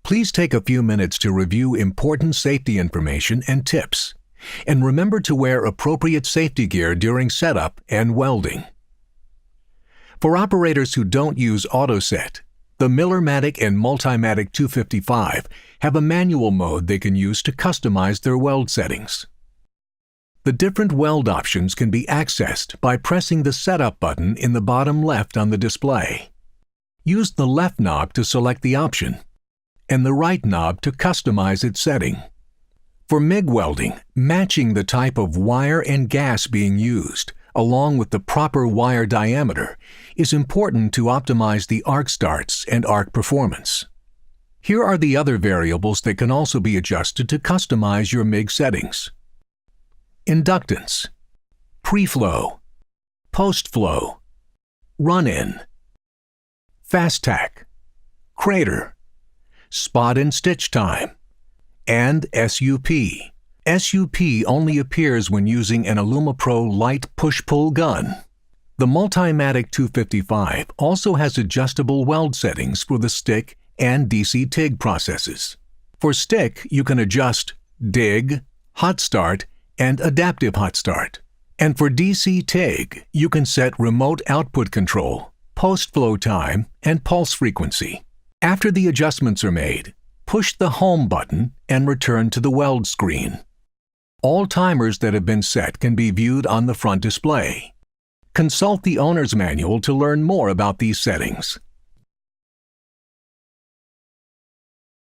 Please take a few minutes to review important safety information and tips, and remember to wear appropriate safety gear during setup and welding. For operators who don't use AutoSet, the Miller-Matic and Multimatic 255 have a manual mode they can use to customize their weld settings. The different weld options can be accessed by pressing the Setup button in the bottom left on the display. Use the left knob to select the option, and the right knob to customize its setting. For MIG welding, matching the type of wire and gas being used, along with the proper wire diameter, is important to optimize the arc starts and arc performance. Here are the other variables that can also be adjusted to customize your MIG settings. Inductance, pre-flow, post-flow, run-in, fast-tack, crater, spot and stitch time, and SUP. SUP only appears when using an AlumaPro light push-pull gun. The Multimatic 255 also has adjustable weld settings for the stick and DC TIG processes. For stick, you can adjust dig, hot start, and adaptive hot start. And for DC TIG, you can set remote output control, post-flow time, and pulse frequency. After the adjustments are made, push the Home button and return to the weld screen. All timers that have been set can be viewed on the front display. Consult the owner's manual to learn more about these settings.